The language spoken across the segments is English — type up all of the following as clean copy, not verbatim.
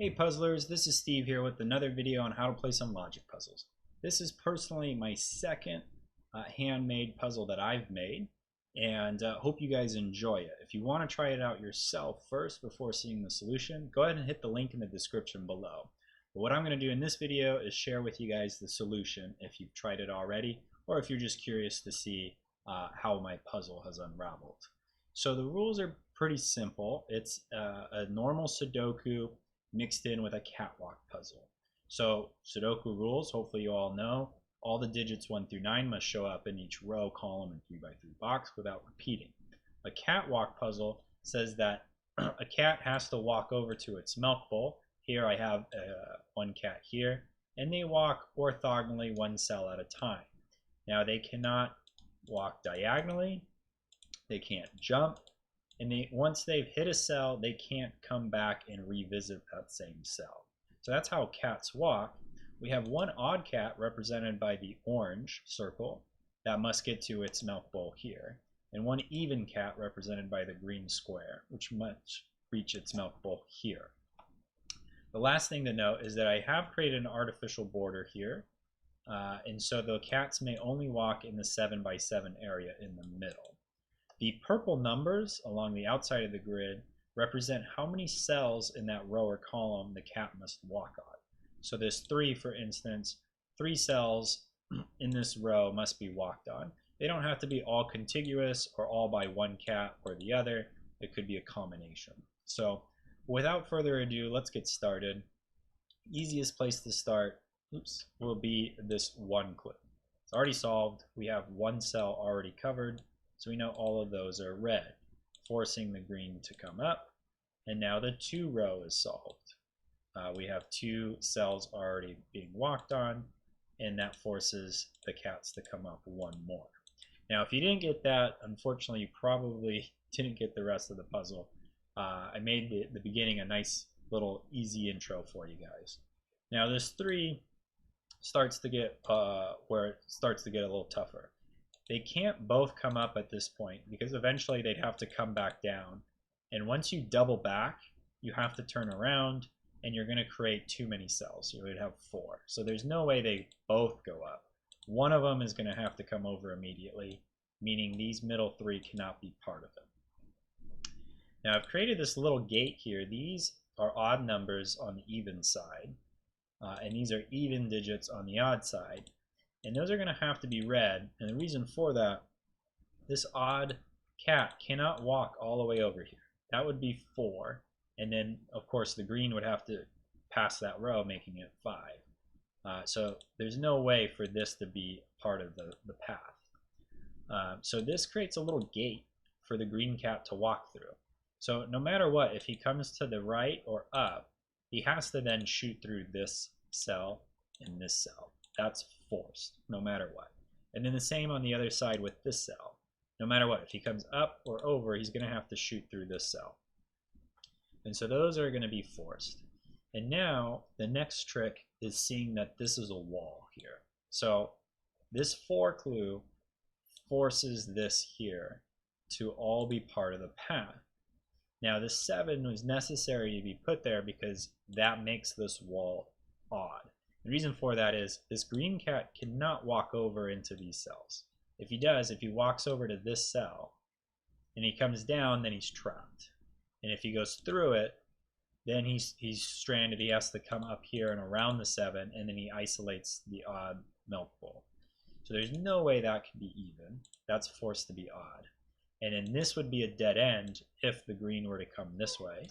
Hey puzzlers, this is Steve here with another video on how to play some logic puzzles. This is personally my second handmade puzzle that I've made, and hope you guys enjoy it. If you want to try it out yourself first before seeing the solution, go ahead and hit the link in the description below. But what I'm going to do in this video is share with you guys the solution if you've tried it already, or if you're just curious to see how my puzzle has unraveled. So the rules are pretty simple. It's a normal Sudoku mixed in with a catwalk puzzle. So Sudoku rules, hopefully you all know, all the digits 1 through 9 must show up in each row, column, and 3x3 box without repeating. A catwalk puzzle says that a cat has to walk over to its milk bowl. Here I have one cat here, and they walk orthogonally one cell at a time. Now they cannot walk diagonally, they can't jump, and once they've hit a cell, they can't come back and revisit that same cell. So that's how cats walk. We have one odd cat represented by the orange circle that must get to its milk bowl here, and one even cat represented by the green square, which must reach its milk bowl here. The last thing to note is that I have created an artificial border here, and so the cats may only walk in the 7x7 area in the middle. The purple numbers along the outside of the grid represent how many cells in that row or column the cat must walk on. So there's 3, for instance, 3 cells in this row must be walked on. They don't have to be all contiguous or all by one cat or the other. It could be a combination. So without further ado, let's get started. Easiest place to start will be this one clue. It's already solved. We have one cell already covered. So we know all of those are red, forcing the green to come up. And now the 2 row is solved. We have 2 cells already being walked on, and that forces the cats to come up one more. Now if you didn't get that, unfortunately you probably didn't get the rest of the puzzle. I made the beginning a nice little easy intro for you guys. Now this 3 starts to get where it starts to get a little tougher. They can't both come up at this point because eventually they'd have to come back down. And once you double back, you have to turn around and you're going to create too many cells. You would have 4. So there's no way they both go up. One of them is going to have to come over immediately, meaning these middle 3 cannot be part of it. Now I've created this little gate here. These are odd numbers on the even side, and these are even digits on the odd side. And those are going to have to be red, and the reason for that, this odd cat cannot walk all the way over here. That would be 4, and then of course the green would have to pass that row, making it 5. So there's no way for this to be part of the path. So this creates a little gate for the green cat to walk through. So no matter what, if he comes to the right or up, he has to then shoot through this cell and this cell. That's forced, no matter what. And then the same on the other side with this cell. No matter what, if he comes up or over, he's going to have to shoot through this cell. And so those are going to be forced. And now the next trick is seeing that this is a wall here. So this 4 clue forces this here to all be part of the path. Now the 7 was necessary to be put there because that makes this wall odd. The reason for that is this green cat cannot walk over into these cells. If he does, if he walks over to this cell and he comes down, then he's trapped. And if he goes through it, then he's stranded. He has to come up here and around the 7, and then he isolates the odd milk bowl. So there's no way that can be even. That's forced to be odd. And then this would be a dead end if the green were to come this way.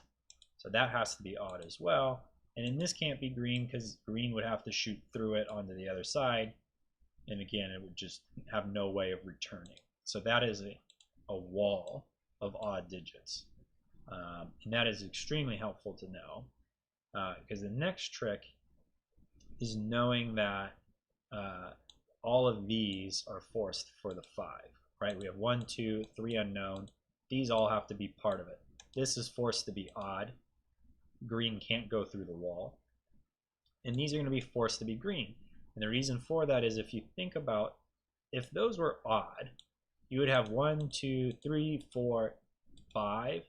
So that has to be odd as well. And then this can't be green because green would have to shoot through it onto the other side. And again, it would just have no way of returning. So that is a wall of odd digits. And that is extremely helpful to know because the next trick is knowing that all of these are forced for the 5. Right? We have 1, 2, 3 unknown. These all have to be part of it. This is forced to be odd. Green can't go through the wall. And these are going to be forced to be green. And the reason for that is if you think about, if those were odd, you would have 1, 2, 3, 4, 5,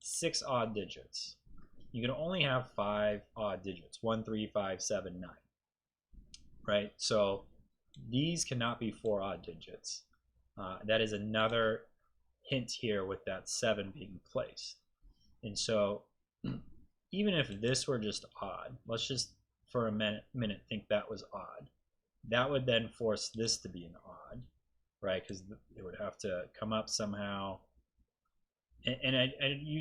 6 odd digits. you can only have 5 odd digits, 1, 3, 5, 7, 9, right? So these cannot be 4 odd digits. That is another hint here with that 7 being placed. And so even if this were just odd, let's just for a minute think that was odd. That would then force this to be an odd, right? Because it would have to come up somehow. And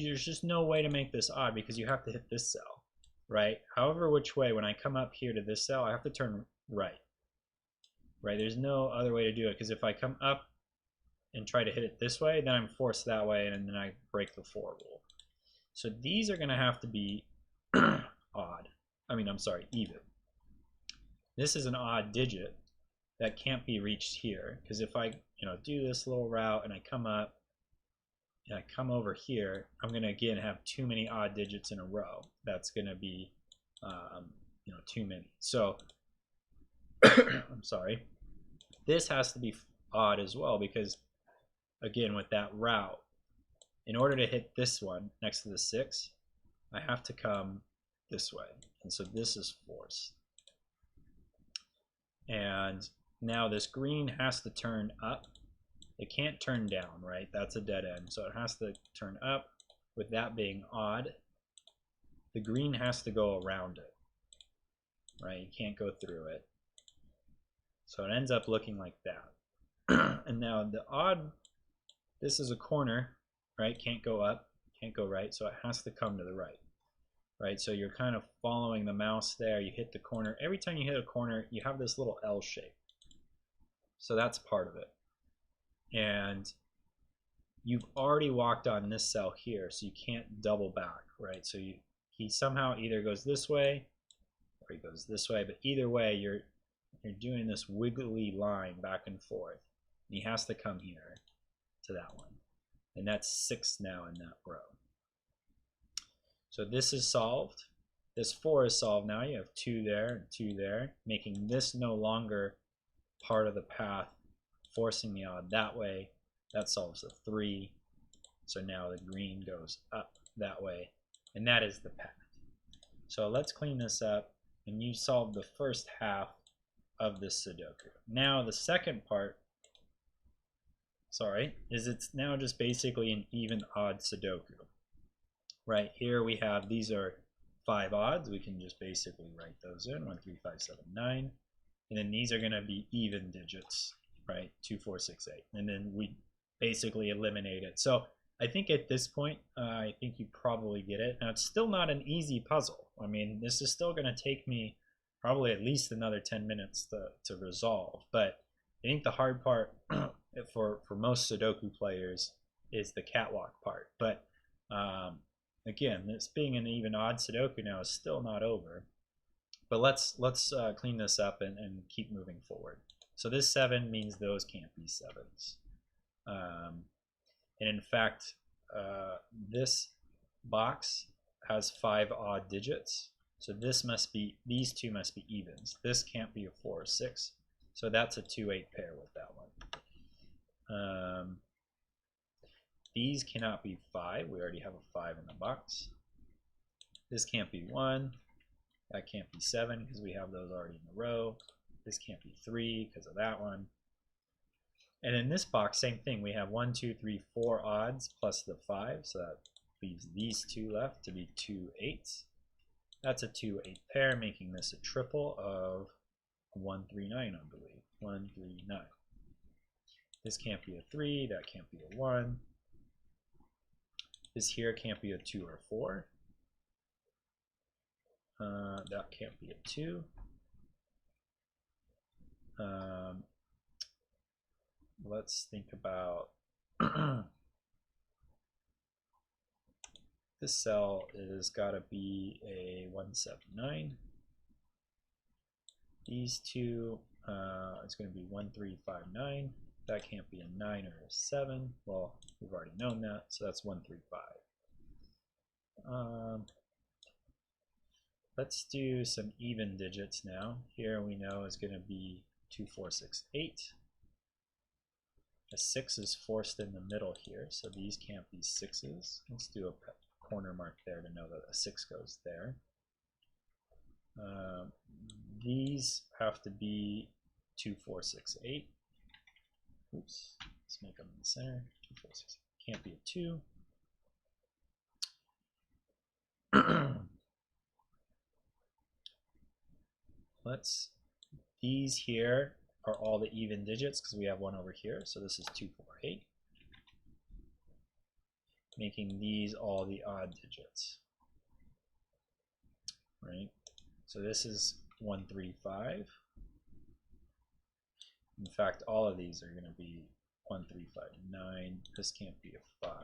there's just no way to make this odd because you have to hit this cell, right? However which way, when I come up here to this cell, I have to turn right. Right? There's no other way to do it, because if I come up and try to hit it this way, then I'm forced that way, and then I break the 4 rule. So these are going to have to be odd. I'm sorry, even. This is an odd digit that can't be reached here, because if I do this little route and I come up and I come over here, I'm going to again have too many odd digits in a row. That's going to be too many. So I'm sorry, this has to be odd as well, because again with that route, in order to hit this one next to the 6, I have to come this way, and so this is forced. And now this green has to turn up. It can't turn down, right? That's a dead end, so it has to turn up. With that being odd, the green has to go around it, right? You can't go through it. So it ends up looking like that. And now the odd, this is a corner, right? Can't go up, can't go right, so it has to come to the right, right? So you're kind of following the mouse there. You hit the corner. Every time you hit a corner, you have this little L shape. So that's part of it. And you've already walked on this cell here, so you can't double back, right? So he somehow either goes this way or he goes this way, but either way you're doing this wiggly line back and forth. And he has to come here to that one, and that's 6 now in that row. So this is solved. This 4 is solved now. You have 2 there and 2 there, making this no longer part of the path, forcing the odd that way. That solves the 3. So now the green goes up that way, and that is the path. So let's clean this up, and you solved the first half of this Sudoku. Now the second part, is it's now just basically an even odd Sudoku. Right here we have, these are 5 odds. We can just basically write those in, 1, 3, 5, 7, 9. And then these are going to be even digits, right? 2, 4, 6, 8. And then we basically eliminate it. So I think at this point, I think you probably get it. Now it's still not an easy puzzle. This is still going to take me probably at least another 10 minutes to resolve. But I think the hard part for most Sudoku players is the catwalk part. But again, this being an even odd Sudoku now is still not over. But let's clean this up and keep moving forward. So this 7 means those can't be 7s. And in fact, this box has 5 odd digits. So this must be, these 2 must be evens. This can't be a 4 or 6. So that's a 2-8 pair with that one. These cannot be 5. We already have a 5 in the box. This can't be 1. That can't be 7 because we have those already in the row. This can't be 3 because of that one. And in this box, same thing. We have 1, 2, 3, 4 odds plus the 5. So that leaves these 2 left to be 2 8s. That's a 2-8 pair, making this a triple of 1, 3, 9, I believe. 1, 3, 9. This can't be a 3. That can't be a 1. This here can't be a 2 or 4. That can't be a 2. Let's think about this cell. It has got to be a 179. These 2, it's going to be 1, 3, 5, 9. That can't be a 9 or a 7. Well, we've already known that, so that's 1, 3, 5. Let's do some even digits now. Here we know is going to be 2, 4, 6, 8. A 6 is forced in the middle here, so these can't be 6s. Let's do a corner mark there to know that a 6 goes there. These have to be 2, 4, 6, 8. Oops, let's make them in the center. 2, 4, 6, 8. Can't be a 2. These here are all the even digits because we have 1 over here. So this is 2, 4, 8. Making these all the odd digits. Right? So this is 1, 3, 5. In fact, all of these are going to be 1, 3, 5, 9. This can't be a 5.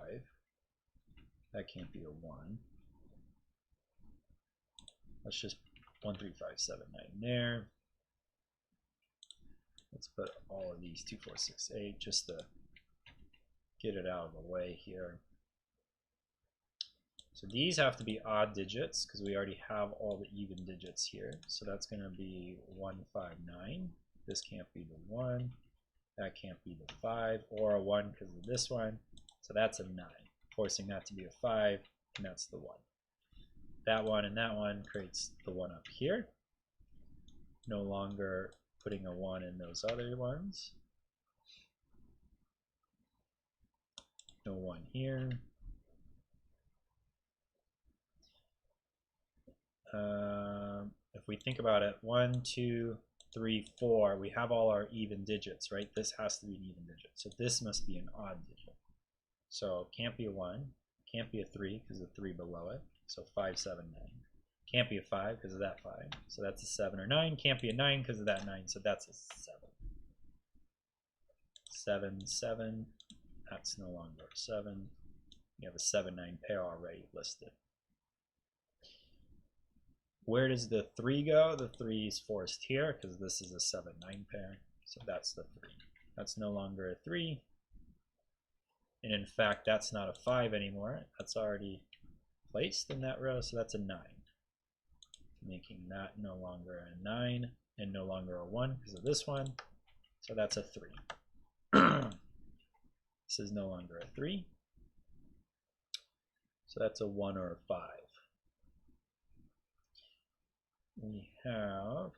That can't be a 1. Let's just 1, 3, 5, 7, 9 there. Let's put all of these 2, 4, 6, 8 just to get it out of the way here. So these have to be odd digits because we already have all the even digits here. So that's going to be 1, 5, 9. This can't be the 1. That can't be the 5 or a 1 because of this one. So that's a 9, forcing that to be a 5, and that's the 1. That one and that one creates the 1 up here. No longer putting a 1 in those other ones. No 1 here. If we think about it, 1, 2, 3, 4, we have all our even digits, right? This has to be an even digit. So this must be an odd digit. So it can't be a 1, can't be a 3 because of the 3 below it. So 5, 7, 9. Can't be a 5 because of that 5. So that's a 7 or 9. Can't be a 9 because of that 9. So that's a 7. 7, 7. That's no longer a 7. You have a 7, 9 pair already listed. Where does the 3 go? The 3 is forced here because this is a 7, 9 pair. So that's the 3. That's no longer a 3. And in fact, that's not a 5 anymore. That's already placed in that row. So that's a 9. Making that no longer a 9 and no longer a 1 because of this one. So that's a 3. This is no longer a 3. So that's a 1 or a 5. We have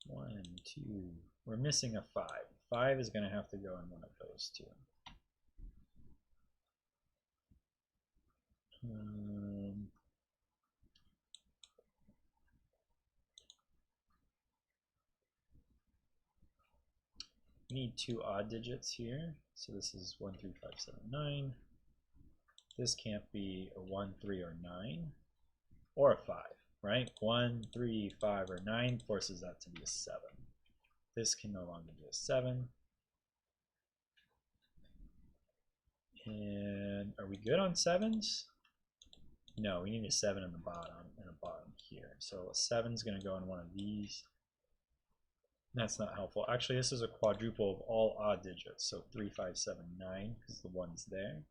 1, 2. We're missing a 5. 5 is going to have to go in one of those two. We need 2 odd digits here. So this is 1, 3, 5, 7, 9. This can't be a 1, 3, or 9, or a 5, right? 1, 3, 5, or 9 forces that to be a 7. This can no longer be a 7. And are we good on 7s? No, we need a 7 in the bottom and a bottom here. So a 7 is going to go in one of these. That's not helpful. Actually, this is a quadruple of all odd digits. So 3, 5, 7, 9 because the 1's there.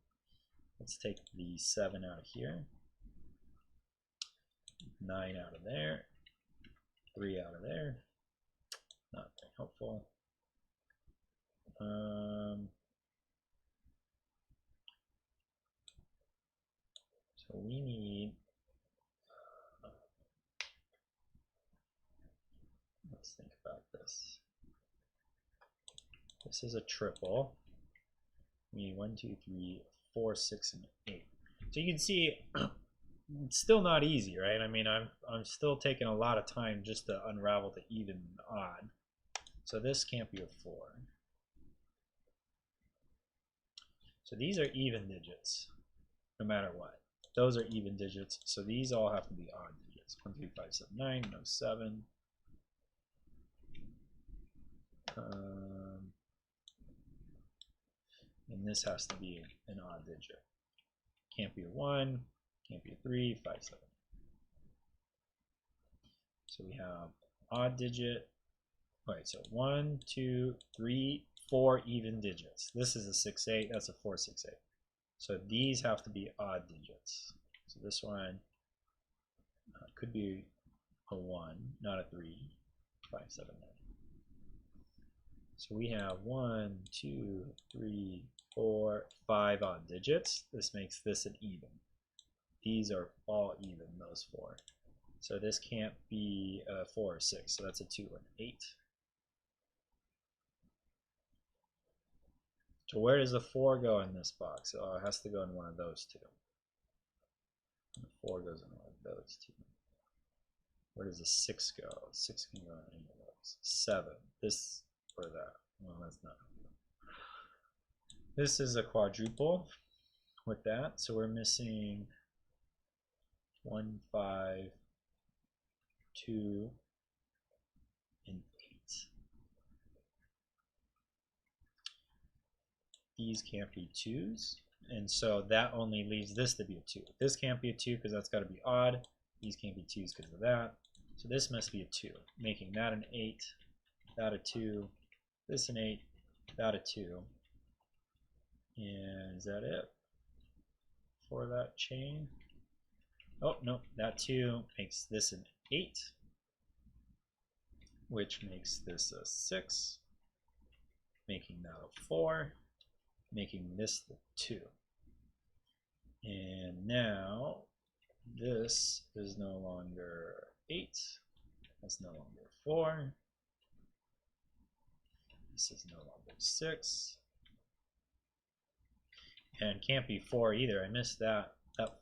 Let's take the 7 out of here. 9 out of there. 3 out of there. Not very helpful. So we need, let's think about this. This is a triple. We need 1, 2, 3, 4, 6, and 8. So you can see it's still not easy, right? I mean, I'm still taking a lot of time just to unravel the even and odd. So this can't be a 4. So these are even digits, no matter what. Those are even digits, so these all have to be odd digits. 1, 3, 5, 7, 9, no 7. And this has to be an odd digit. Can't be a 1, can't be a 3, 5, 7. So we have odd digit. Right, so 1, 2, 3, 4 even digits. This is a 6, 8, that's a 4, 6, 8. So these have to be odd digits. So this one could be a 1, not a 3, 5, 7, 9. So we have 1, 2, 3, 4, 5 odd digits. This makes this an even. These are all even, those 4. So this can't be 4 or 6, so that's a 2 or an 8. So where does the 4 go in this box? Oh, it has to go in one of those two. The 4 goes in one of those two. Where does the 6 go? 6 can go in any of those. 7. This or that. Well, that's not. This is a quadruple with that, so we're missing 1, 5, 2, and 8. These can't be 2s, and so that only leaves this to be a 2. This can't be a 2 because that's got to be odd. These can't be 2s because of that. So this must be a 2, making that an 8, that a 2, this an 8, that a 2. And is that it for that chain? Oh, no, that 2 makes this an 8, which makes this a 6, making that a 4, making this the 2. And now this is no longer 8, that's no longer 4, this is no longer 6, and can't be 4 either. I missed that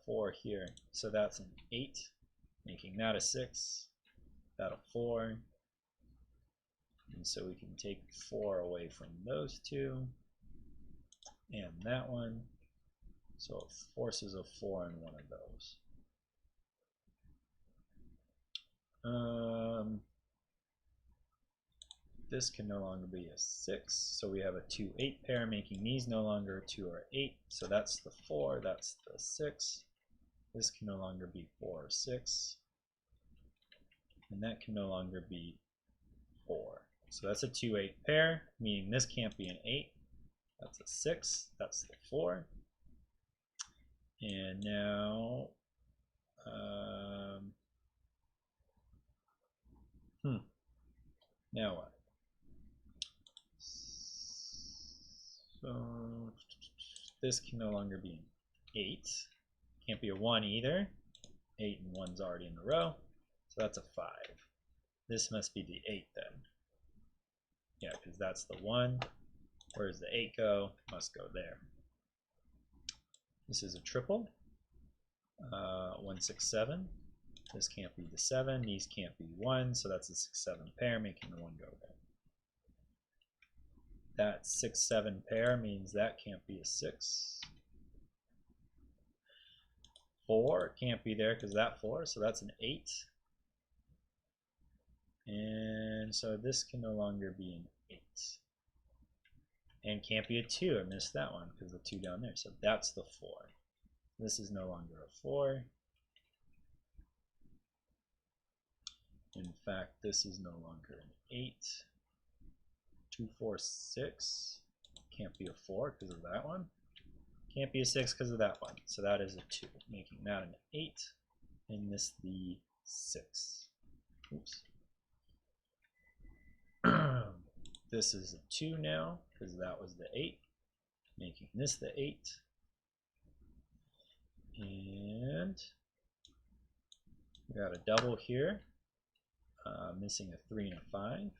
4 here, so that's an 8, making that a 6, that a 4, and so we can take 4 away from those two and that one, so it forces a 4 in one of those. This can no longer be a 6, so we have a 2, 8 pair, making these no longer a 2 or 8, so that's the 4, that's the 6. This can no longer be 4 or 6, and that can no longer be 4. So that's a 2, 8 pair, meaning this can't be an 8. That's a 6, that's the 4. And now, now what? So this can no longer be an 8. Can't be a 1 either. 8 and 1's already in the row. So that's a 5. This must be the 8 then. Yeah, because that's the 1. Where does the 8 go? Must go there. This is a triple. 1, 6, 7. This can't be the 7. These can't be 1. So that's a 6, 7 pair, making the 1 go there. That 6, 7 pair means that can't be a 6. 4 can't be there because that 4, so that's an 8. And so this can no longer be an 8. And can't be a 2. I missed that one because the 2 down there. So that's the 4. This is no longer a 4. In fact, this is no longer an 8. 2, 4, 6. Can't be a 4 because of that one. Can't be a 6 because of that one. So that is a 2, making that an 8. And this the 6. Oops. This is a 2 now because that was the 8, making this the 8. And we got a double here, missing a 3 and a 5,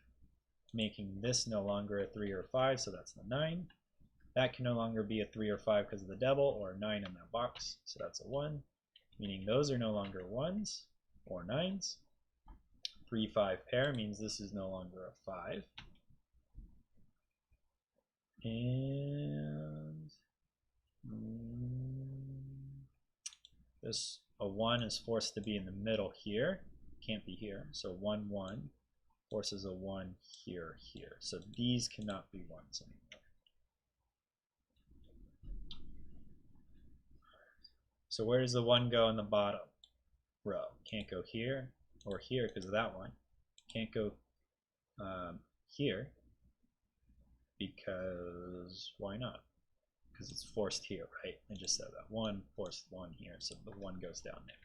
making this no longer a 3 or a 5, so that's the 9. That can no longer be a 3 or 5 because of the double, or a 9 in that box, so that's a 1, meaning those are no longer 1s or 9s. 3, 5 pair means this is no longer a 5. And this a 1 is forced to be in the middle here, can't be here, so 1, 1 forces a 1 here, here, so these cannot be 1s anymore. So where does the 1 go in the bottom row? Can't go here or here because of that one. Can't go here because why not? Because it's forced here, right? I just said that. 1 forced 1 here, so the 1 goes down there.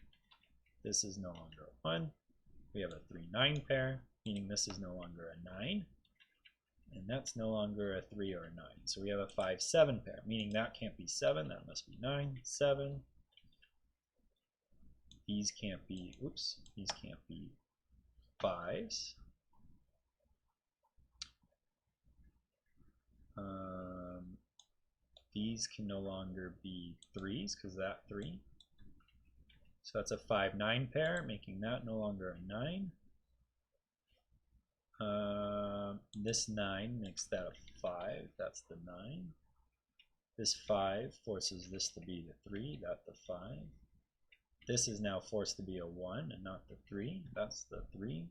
This is no longer a 1. We have a 3, 9 pair, meaning this is no longer a 9. and that's no longer a 3 or a 9. So we have a 5, 7 pair, meaning that can't be 7, that must be 9, 7. These can't be, oops, these can't be 5s. These can no longer be 3s because that 3. So that's a 5, 9 pair, making that no longer a 9. This 9 makes that a 5, that's the 9. This 5 forces this to be the 3, that's the 5. This is now forced to be a 1 and not the 3, that's the 3.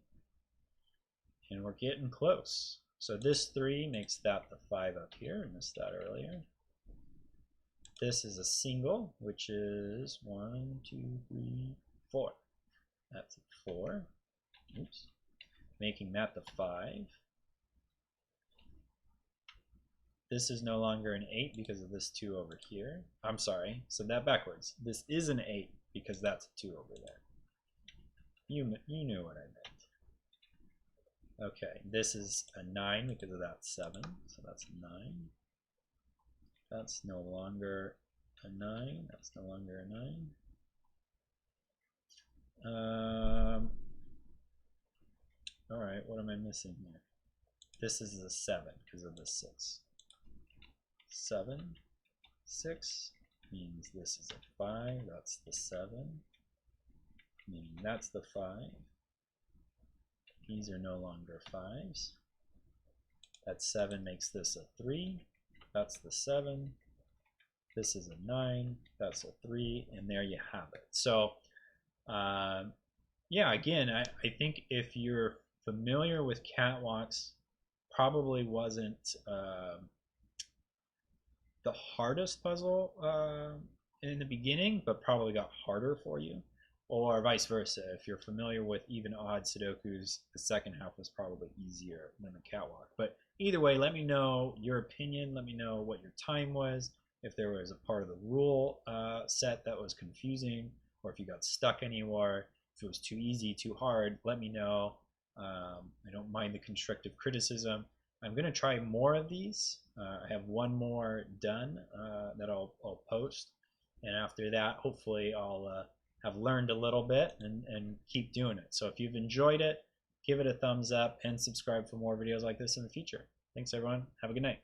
And we're getting close. So this 3 makes that the 5 up here, I missed that earlier. This is a single, which is 1, 2, 3, 4. That's a 4. Oops. Making that the 5. This is no longer an 8 because of this 2 over here. I'm sorry, so that backwards. This is an 8 because that's a 2 over there. You knew what I meant. Okay, this is a 9 because of that 7, so that's a 9. That's no longer a 9, that's no longer a 9. Alright, what am I missing here? This is a 7 because of the 6. 7, 6 means this is a 5, that's the 7, meaning that's the 5. These are no longer 5s. That 7 makes this a 3, that's the 7. This is a 9, that's a 3, and there you have it. So yeah, again, I think if you're familiar with catwalks, probably wasn't the hardest puzzle in the beginning, but probably got harder for you, or vice versa. If you're familiar with even odd Sudokus, the second half was probably easier than the catwalk. But either way, let me know your opinion. Let me know what your time was, if there was a part of the rule set that was confusing, or if you got stuck anywhere, if it was too easy, too hard, let me know. I don't mind the constructive criticism. I'm going to try more of these. I have one more done that I'll post, and after that hopefully I'll have learned a little bit and keep doing it. So if you've enjoyed it, give it a thumbs up and subscribe for more videos like this in the future. Thanks everyone, have a good night.